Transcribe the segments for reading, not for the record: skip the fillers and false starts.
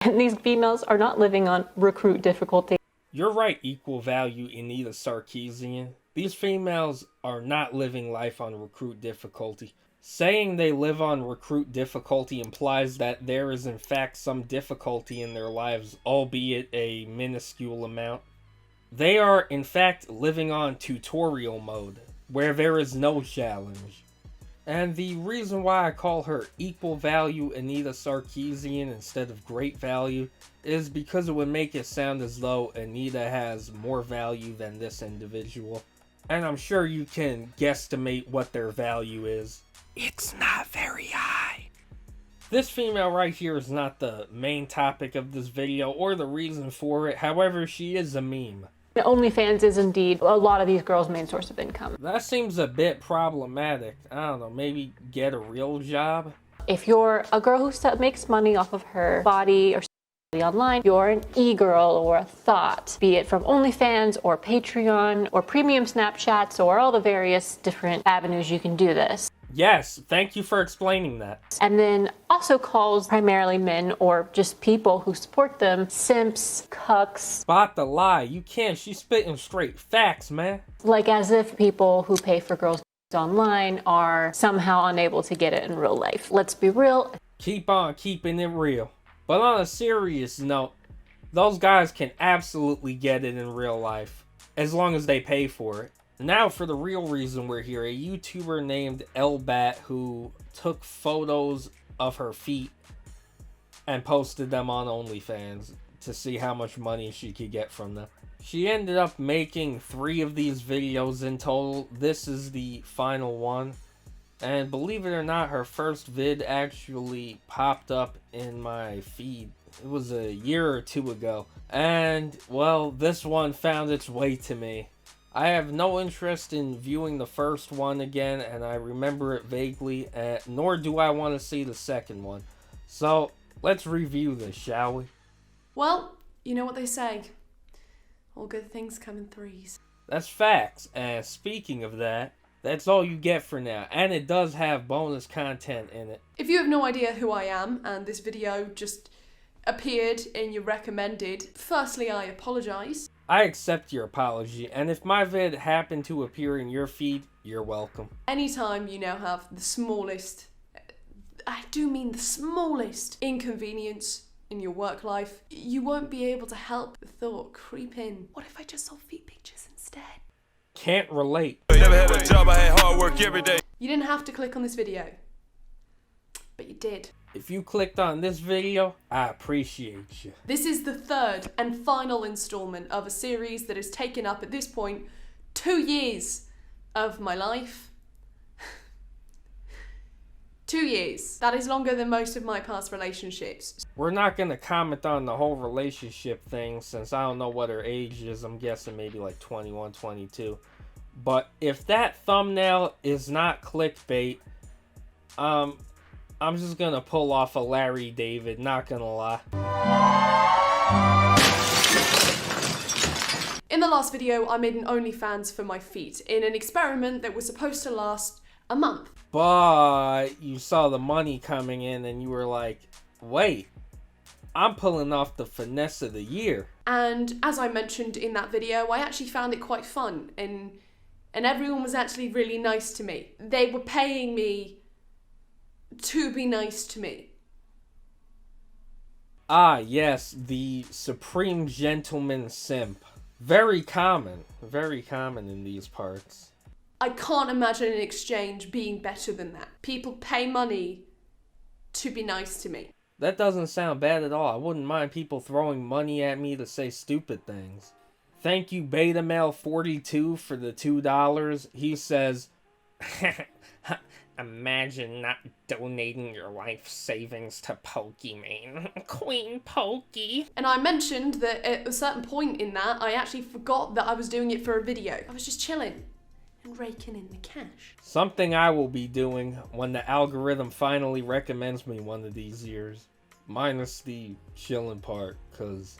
And these females are not living on recruit difficulty. You're right, equal value Anita Sarkeesian. These females are not living life on recruit difficulty. Saying they live on recruit difficulty implies that there is in fact some difficulty in their lives, albeit a minuscule amount. They are in fact living on tutorial mode, where there is no challenge. And the reason why I call her equal value Anita Sarkeesian instead of great value is because it would make it sound as though Anita has more value than this individual. And I'm sure you can guesstimate what their value is. It's not very high. This female right here is not the main topic of this video or the reason for it. However, she is a meme. OnlyFans is indeed a lot of these girls' main source of income. That seems a bit problematic. I don't know, maybe get a real job? If you're a girl who makes money off of her body or online, you're an e-girl or a thought, be it from OnlyFans or Patreon or premium Snapchats or all the various different avenues you can do this. Yes, thank you for explaining that. And then also calls primarily men or just people who support them simps, cucks. Spot the lie. You can't. She's spitting straight facts, man. Like as if people who pay for girls online are somehow unable to get it in real life. Let's be real. Keep on keeping it real. But on a serious note, those guys can absolutely get it in real life, as long as they pay for it. Now for the real reason we're here, a YouTuber named Ellbat who took photos of her feet and posted them on OnlyFans to see how much money she could get from them. She ended up making 3 of these videos in total. This is the final one. And believe it or not, her first vid actually popped up in my feed. It was a year or 2 ago. And, well, this one found its way to me. I have no interest in viewing the first one again, and I remember it vaguely, nor do I want to see the second one. So, let's review this, shall we? Well, you know what they say. All good things come in threes. That's facts, and speaking of that, that's all you get for now, and it does have bonus content in it. If you have no idea who I am, and this video just appeared in your recommended, firstly I apologise. I accept your apology, and if my vid happened to appear in your feed, you're welcome. Anytime you now have the smallest, I do mean the smallest inconvenience in your work life, you won't be able to help the thought creep in. What if I just saw feet pictures instead? Can't relate. Never had a job, I had hard work every day. You didn't have to click on this video, but you did. If you clicked on this video, I appreciate you. This is the 3rd and final installment of a series that has taken up, at this point, 2 years of my life. 2 years. That is longer than most of my past relationships. We're not going to comment on the whole relationship thing since I don't know what her age is. I'm guessing maybe like 21, 22. But if that thumbnail is not clickbait, I'm just gonna pull off a Larry David, not gonna lie. In the last video, I made an OnlyFans for my feet in an experiment that was supposed to last a month. But you saw the money coming in and you were like, wait, I'm pulling off the finesse of the year. And as I mentioned in that video, I actually found it quite fun and everyone was actually really nice to me. They were paying me to be nice to me. Ah, yes, the supreme gentleman simp. Very common in these parts. I can't imagine an exchange being better than that. People pay money to be nice to me. That doesn't sound bad at all. I wouldn't mind people throwing money at me to say stupid things. Thank you, BetaMale42, for the $2. He says, imagine not donating your life savings to Pokimane. Queen Pokey. And I mentioned that at a certain point in that, I actually forgot that I was doing it for a video. I was just chilling and raking in the cash. Something I will be doing when the algorithm finally recommends me one of these years. Minus the chilling part, because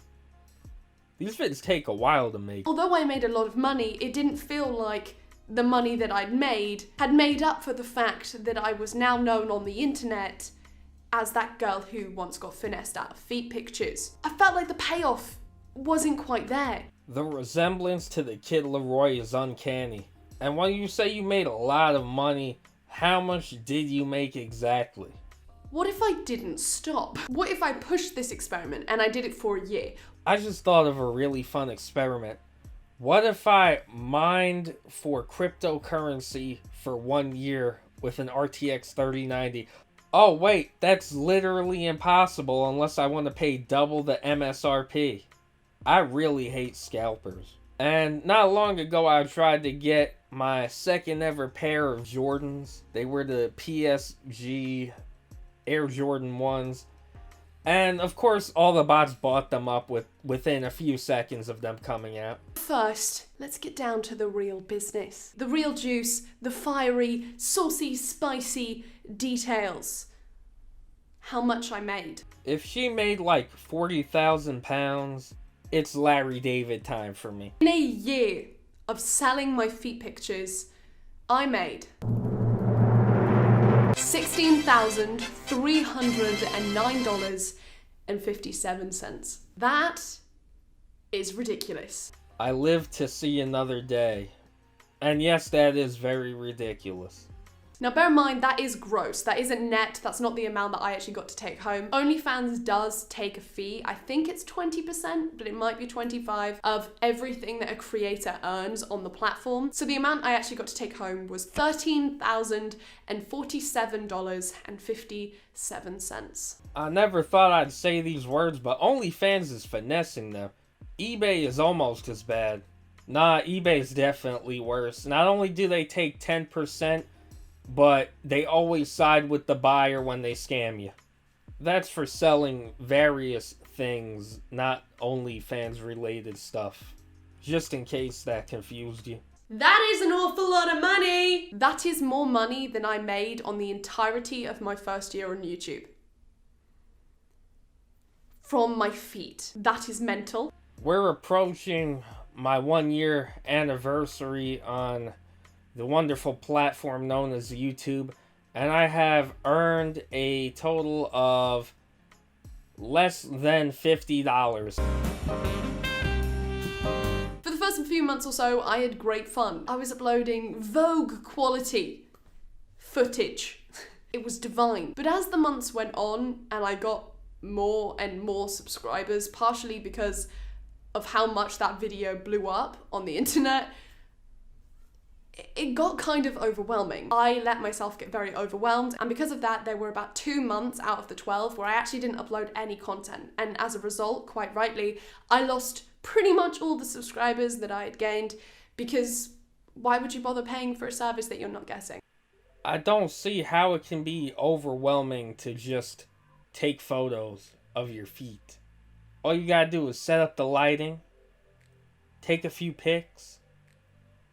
these vids take a while to make. Although I made a lot of money, it didn't feel like the money that I'd made had made up for the fact that I was now known on the internet as that girl who once got finessed out of feet pictures, I felt like the payoff wasn't quite there. The resemblance to the Kid Leroy is uncanny. And when you say you made a lot of money, how much did you make exactly? What if I didn't stop? What if I pushed this experiment and I did it for a year? I just thought of a really fun experiment. What if I mined for cryptocurrency for 1 year with an RTX 3090? Oh wait, that's literally impossible unless I want to pay double the MSRP. I really hate scalpers. And not long ago I tried to get my second ever pair of Jordans. They were the PSG Air Jordan 1s. And of course all the bots bought them up within a few seconds of them coming out. First, let's get down to the real business. The real juice, the fiery, saucy, spicy details. How much I made. If she made like 40,000 pounds, it's Larry David time for me. In a year of selling my feet pictures, I made $16,309.57. That is ridiculous. I live to see another day. And yes, that is very ridiculous. Now bear in mind, that is gross. That isn't net. That's not the amount that I actually got to take home. OnlyFans does take a fee. I think it's 20%, but it might be 25% of everything that a creator earns on the platform. So the amount I actually got to take home was $13,047.57. I never thought I'd say these words, but OnlyFans is finessing them. eBay is almost as bad. Nah, eBay's definitely worse. Not only do they take 10%, but they always side with the buyer when they scam you. That's for selling various things, not OnlyFans related stuff. Just in case that confused you. That is an awful lot of money! That is more money than I made on the entirety of my first year on YouTube. From my feet. That is mental. We're approaching my 1 year anniversary on the wonderful platform known as YouTube, and I have earned a total of less than $50. For the first few months or so, I had great fun. I was uploading Vogue quality footage. It was divine. But as the months went on and I got more and more subscribers, partially because of how much that video blew up on the internet, it got kind of overwhelming. I let myself get very overwhelmed, and because of that, there were about 2 months out of the 12 where I actually didn't upload any content. And as a result, quite rightly, I lost pretty much all the subscribers that I had gained, because why would you bother paying for a service that you're not getting? I don't see how it can be overwhelming to just take photos of your feet. All you gotta do is set up the lighting, take a few pics,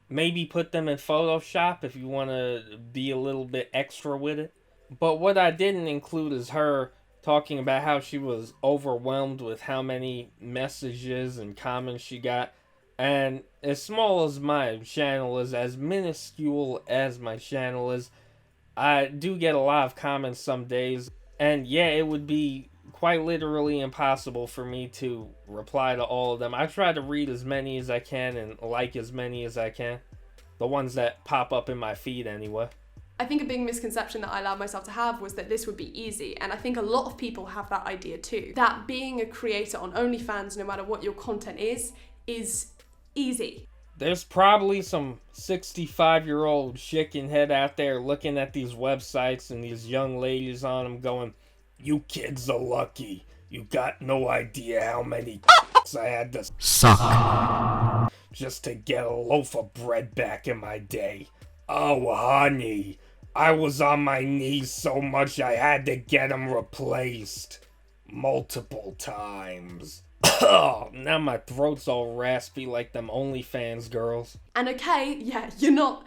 maybe put them in Photoshop if you want to be a little bit extra with it. But what I didn't include is her talking about how she was overwhelmed with how many messages and comments she got. And as small as my channel is, as minuscule as my channel is, I do get a lot of comments some days. And yeah, it would be quite literally impossible for me to reply to all of them. I try to read as many as I can and like as many as I can. The ones that pop up in my feed anyway. I think a big misconception that I allowed myself to have was that this would be easy, and I think a lot of people have that idea too. That being a creator on OnlyFans, no matter what your content is easy. There's probably some 65-year-old chicken head out there looking at these websites and these young ladies on them going, "You kids are lucky. You got no idea how many I had to suck just to get a loaf of bread back in my day. Oh, honey, I was on my knees so much I had to get them replaced multiple times." Now my throat's all raspy like them OnlyFans girls. And okay, yeah, you're not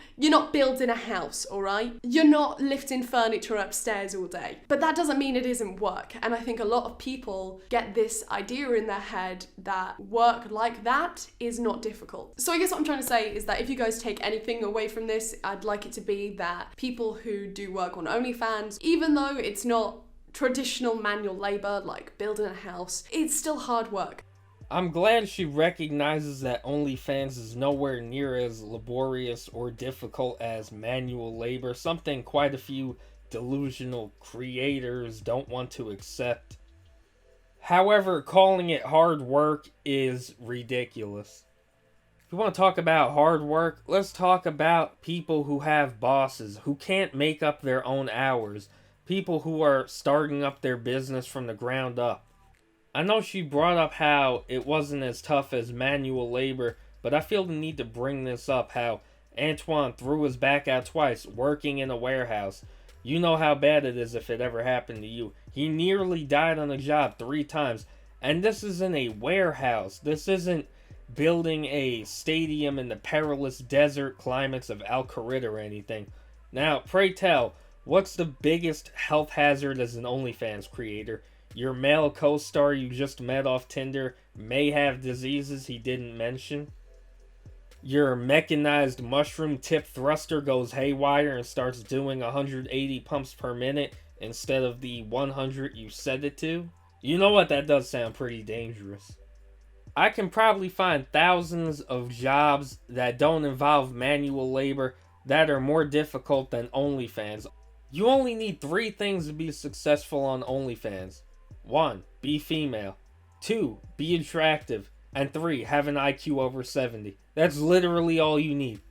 building a house, alright? You're not lifting furniture upstairs all day. But that doesn't mean it isn't work. And I think a lot of people get this idea in their head that work like that is not difficult. So I guess what I'm trying to say is that if you guys take anything away from this, I'd like it to be that people who do work on OnlyFans, even though it's not traditional manual labor, like building a house. It's still hard work. I'm glad she recognizes that OnlyFans is nowhere near as laborious or difficult as manual labor, something quite a few delusional creators don't want to accept. However, calling it hard work is ridiculous. If you want to talk about hard work, let's talk about people who have bosses, who can't make up their own hours, people who are starting up their business from the ground up. I know she brought up how it wasn't as tough as manual labor, but I feel the need to bring this up, how Antoine threw his back out twice working in a warehouse. You know how bad it is if it ever happened to you. He nearly died on the job 3 times, and this isn't a warehouse. This isn't building a stadium in the perilous desert climates of Al Kharid or anything. Now, pray tell, what's the biggest health hazard as an OnlyFans creator? Your male co-star you just met off Tinder may have diseases he didn't mention. Your mechanized mushroom tip thruster goes haywire and starts doing 180 pumps per minute instead of the 100 you set it to. You know what, that does sound pretty dangerous. I can probably find thousands of jobs that don't involve manual labor that are more difficult than OnlyFans. You only need 3 things to be successful on OnlyFans. 1. Be female. 2. Be attractive. And 3. Have an IQ over 70. That's literally all you need.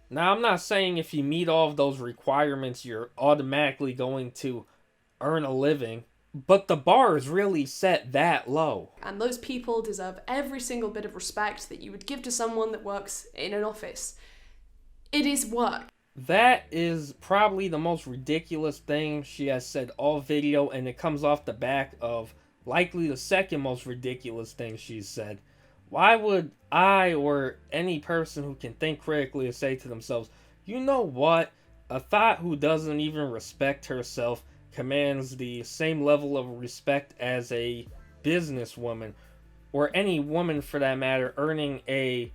Now, I'm not saying if you meet all of those requirements, you're automatically going to earn a living, but the bar is really set that low. And those people deserve every single bit of respect that you would give to someone that works in an office. It is work. That is probably the most ridiculous thing she has said all video, and it comes off the back of likely the second most ridiculous thing she's said. Why would I or any person who can think critically say to themselves, you know what, a thought who doesn't even respect herself commands the same level of respect as a businesswoman, or any woman for that matter, earning a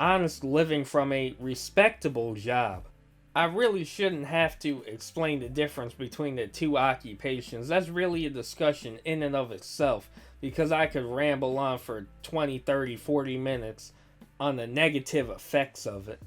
honest living from a respectable job. I really shouldn't have to explain the difference between the two occupations. That's really a discussion in and of itself, because I could ramble on for 20, 30, 40 minutes on the negative effects of it.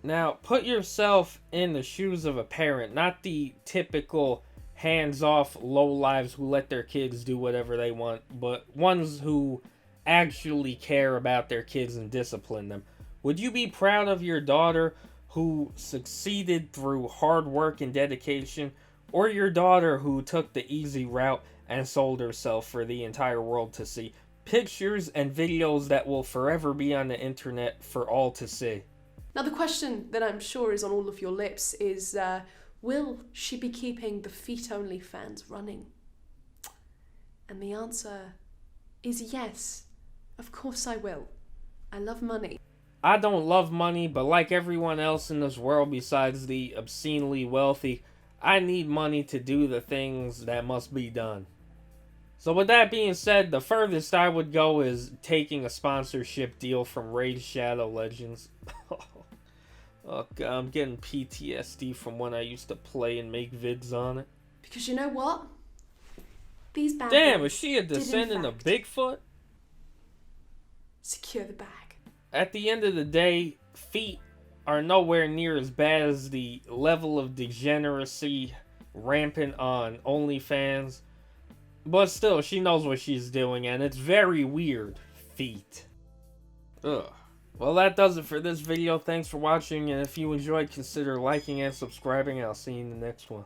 Now, put yourself in the shoes of a parent, not the typical hands-off lowlives who let their kids do whatever they want, but ones who actually care about their kids and discipline them. Would you be proud of your daughter who succeeded through hard work and dedication, or your daughter who took the easy route and sold herself for the entire world to see? Pictures and videos that will forever be on the internet for all to see. Now, the question that I'm sure is on all of your lips is, will she be keeping the feet-only fans running? And the answer is yes. Of course I will. I love money. I don't love money, but like everyone else in this world besides the obscenely wealthy, I need money to do the things that must be done. So with that being said, the furthest I would go is taking a sponsorship deal from Raid Shadow Legends. Oh God, I'm getting PTSD from when I used to play and make vids on it. Because you know what? These bad Damn, boys is she a did, in descendant of fact, Bigfoot? secure the bag. At the end of the day, feet are nowhere near as bad as the level of degeneracy rampant on OnlyFans. But still, she knows what she's doing, and it's very weird. Feet. Ugh. Well, that does it for this video. Thanks for watching, and if you enjoyed, consider liking and subscribing. I'll see you in the next one.